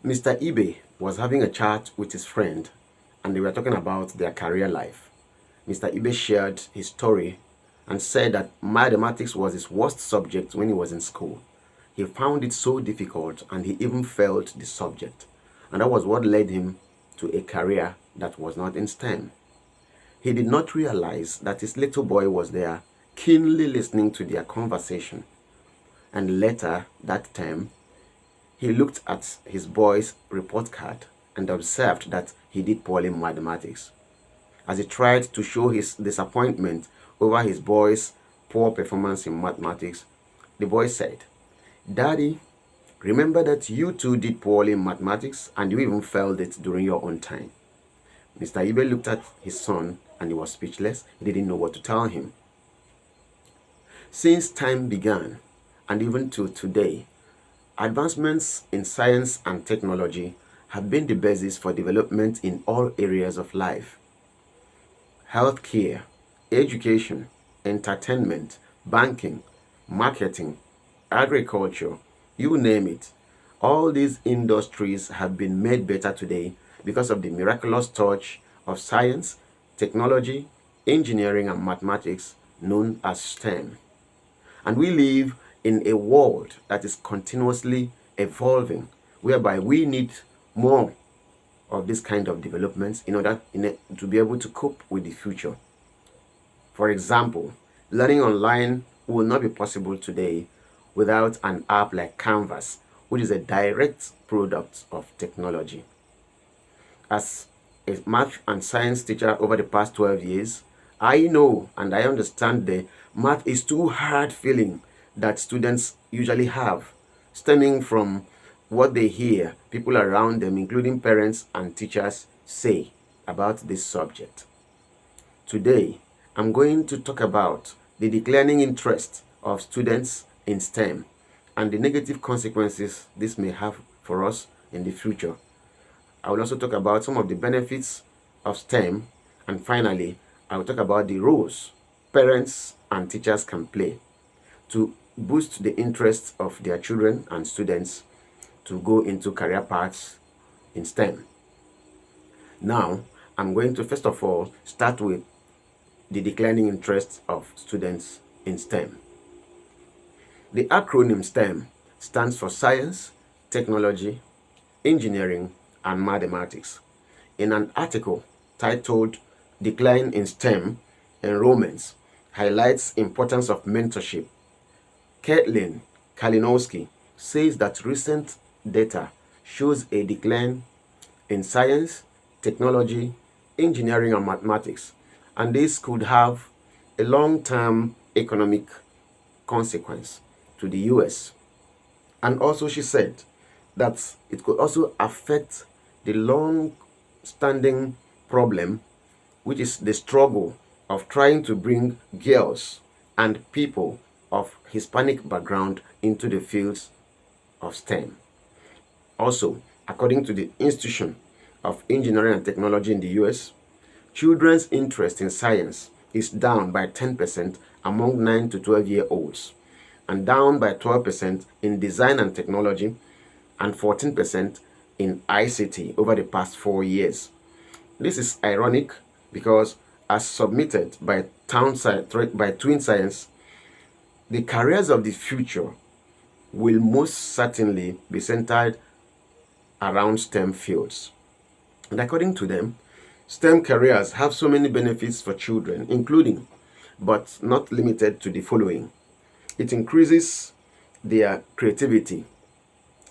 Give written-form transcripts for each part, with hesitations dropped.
Mr. Ibe was having a chat with his friend and they were talking about their career life. Mr. Ibe shared his story and said that mathematics was his worst subject when he was in school. He found it so difficult and he even failed the subject. And that was what led him to a career that was not in STEM. He did not realize that his little boy was there, keenly listening to their conversation. And later that term, he looked at his boy's report card and observed that he did poorly in mathematics. As he tried to show his disappointment over his boy's poor performance in mathematics, the boy said, "Daddy, remember that you too did poorly in mathematics and you even failed it during your own time." Mr. Ibe looked at his son and he was speechless. He didn't know what to tell him. Since time began, and even to today, advancements in science and technology have been the basis for development in all areas of life. Healthcare, education, entertainment, banking, marketing, agriculture, you name it. All these industries have been made better today because of the miraculous touch of science, technology, engineering, and mathematics known as STEM. And we live in a world that is continuously evolving, whereby we need more of this kind of developments in order to be able to cope with the future. For example, learning online will not be possible today without an app like Canvas, which is a direct product of technology. As a math and science teacher over the past 12 years, I know and I understand the math is too hard feeling that students usually have, stemming from what they hear people around them, including parents and teachers, say about this subject. Today, I'm going to talk about the declining interest of students in STEM and the negative consequences this may have for us in the future. I will also talk about some of the benefits of STEM, and finally, I will talk about the roles parents and teachers can play to boost the interest of their children and students to go into career paths in STEM. Now, I'm going to first of all start with the declining interest of students in STEM. The acronym STEM stands for Science, Technology, Engineering, and Mathematics. In an article titled "Decline in STEM Enrollments Highlights Importance of Mentorship," Caitlin Kalinowski says that recent data shows a decline in science, technology, engineering, and mathematics, and this could have a long-term economic consequence to the US. And also she said that it could also affect the long-standing problem, which is the struggle of trying to bring girls and people of Hispanic background into the fields of STEM. Also, according to the Institution of Engineering and Technology in the US, children's interest in science is down by 10% among 9 to 12-year-olds, and down by 12% in design and technology, and 14% in ICT over the past 4 years. This is ironic because, as submitted by Twin Science, the careers of the future will most certainly be centered around STEM fields. And according to them, STEM careers have so many benefits for children, including, but not limited to, the following. It increases their creativity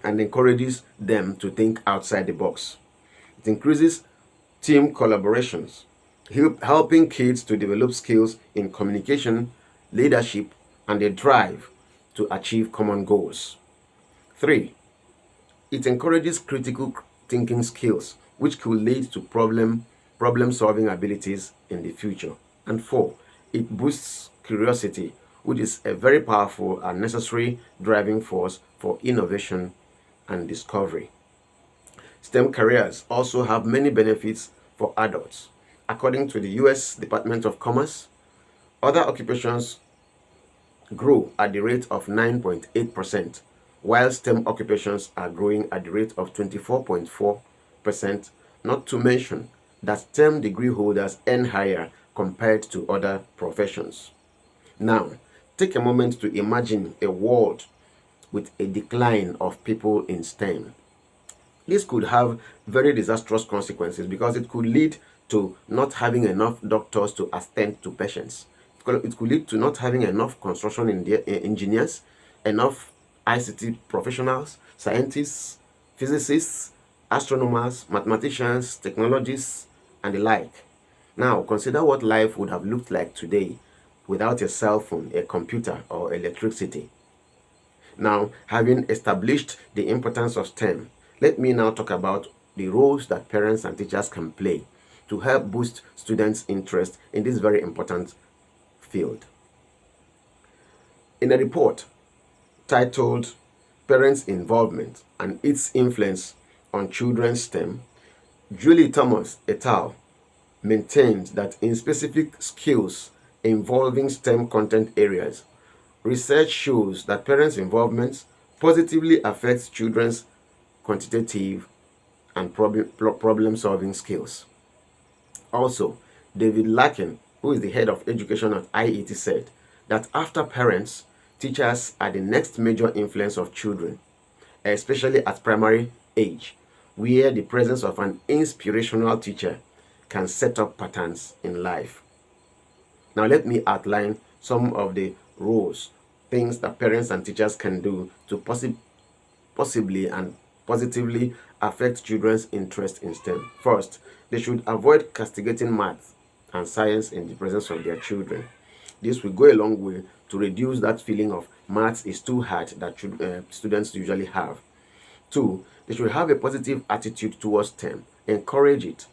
and encourages them to think outside the box. It increases team collaborations, helping kids to develop skills in communication, leadership, and a drive to achieve common goals. 3. It encourages critical thinking skills, which could lead to problem-solving abilities in the future. And 4. It boosts curiosity, which is a very powerful and necessary driving force for innovation and discovery. STEM careers also have many benefits for adults. According to the US Department of Commerce, other occupations grow at the rate of 9.8%, while STEM occupations are growing at the rate of 24.4%, not to mention that STEM degree holders earn higher compared to other professions. Now, take a moment to imagine a world with a decline of people in STEM. This could have very disastrous consequences because it could lead to not having enough doctors to attend to patients. It could lead to not having enough construction engineers, enough ICT professionals, scientists, physicists, astronomers, mathematicians, technologists, and the like. Now, consider what life would have looked like today without a cell phone, a computer, or electricity. Now, having established the importance of STEM, let me now talk about the roles that parents and teachers can play to help boost students' interest in this very important field. In a report titled Parents' Involvement and Its Influence on Children's STEM, Julie Thomas et al. Maintained that in specific skills involving STEM content areas, research shows that parents' involvement positively affects children's quantitative and problem-solving skills. Also, David Larkin, who is the head of education at IET, said that after parents, teachers are the next major influence of children, especially at primary age, where the presence of an inspirational teacher can set up patterns in life. Now, let me outline some of the roles, things that parents and teachers can do to possibly and positively affect children's interest in STEM. First, they should avoid castigating math and science in the presence of their children. This will go a long way to reduce that feeling of math is too hard that students usually have. Two, they should have a positive attitude towards STEM. Encourage it.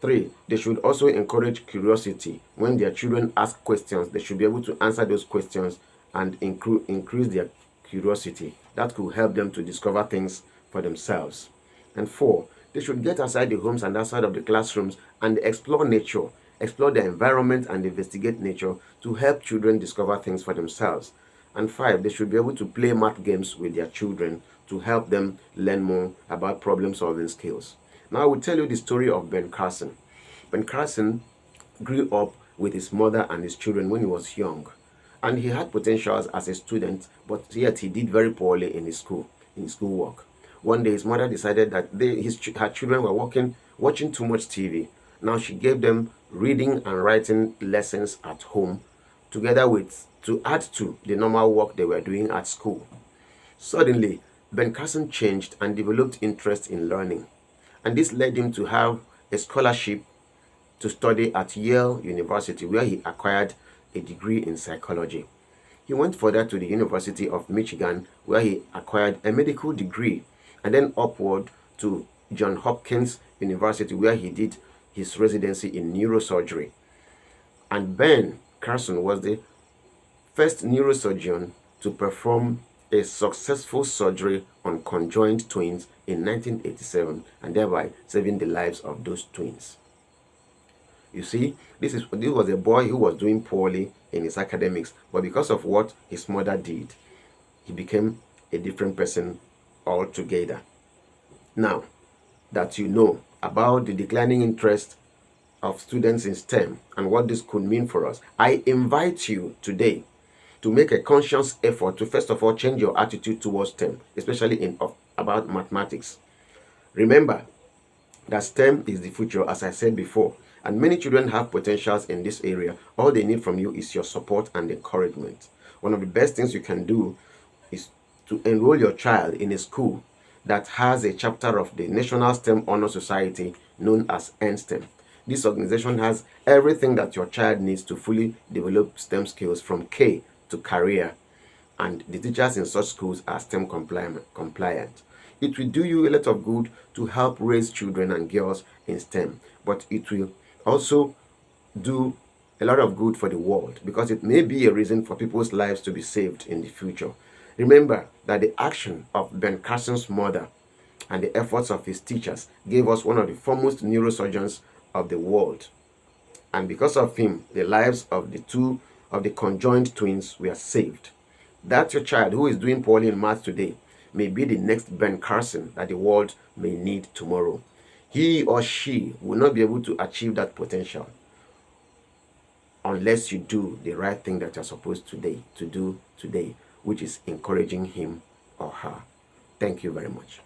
3, they should also encourage curiosity. When their children ask questions, they should be able to answer those questions and increase their curiosity. That could help them to discover things for themselves. And 4, they should get outside the homes and outside of the classrooms and explore nature, explore the environment and investigate nature to help children discover things for themselves. And 5, they should be able to play math games with their children to help them learn more about problem-solving skills. Now, I will tell you the story of Ben Carson. Ben Carson grew up with his mother and his children when he was young. And he had potentials as a student, but yet he did very poorly in his schoolwork. One day, his mother decided that her children were watching too much TV. Now, she gave them reading and writing lessons at home, to add to the normal work they were doing at school. Suddenly, Ben Carson changed and developed interest in learning. And this led him to have a scholarship to study at Yale University, where he acquired a degree in psychology. He went further to the University of Michigan, where he acquired a medical degree, and then upward to Johns Hopkins University, where he did his residency in neurosurgery. And Ben Carson was the first neurosurgeon to perform a successful surgery on conjoined twins in 1987, and thereby saving the lives of those twins. You see, this was a boy who was doing poorly in his academics, but because of what his mother did, he became a different person altogether. Now that you know about the declining interest of students in STEM and what this could mean for us, I invite you today to make a conscious effort to first of all change your attitude towards STEM, especially about mathematics. Remember that STEM is the future, as I said before, and many children have potentials in this area. All they need from you is your support and encouragement. One of the best things you can do is to enroll your child in a school that has a chapter of the National STEM Honor Society known as NSTEM. This organization has everything that your child needs to fully develop STEM skills from K to career, and the teachers in such schools are STEM compliant. It will do you a lot of good to help raise children and girls in STEM, but it will also do a lot of good for the world because it may be a reason for people's lives to be saved in the future. Remember that the action of Ben Carson's mother and the efforts of his teachers gave us one of the foremost neurosurgeons of the world. And because of him, the lives of the conjoined twins were saved. That's your child who is doing poorly in math today. may be the next Ben Carson that the world may need tomorrow. He or she will not be able to achieve that potential unless you do the right thing that you're supposed to do today, which is encouraging him or her. Thank you very much.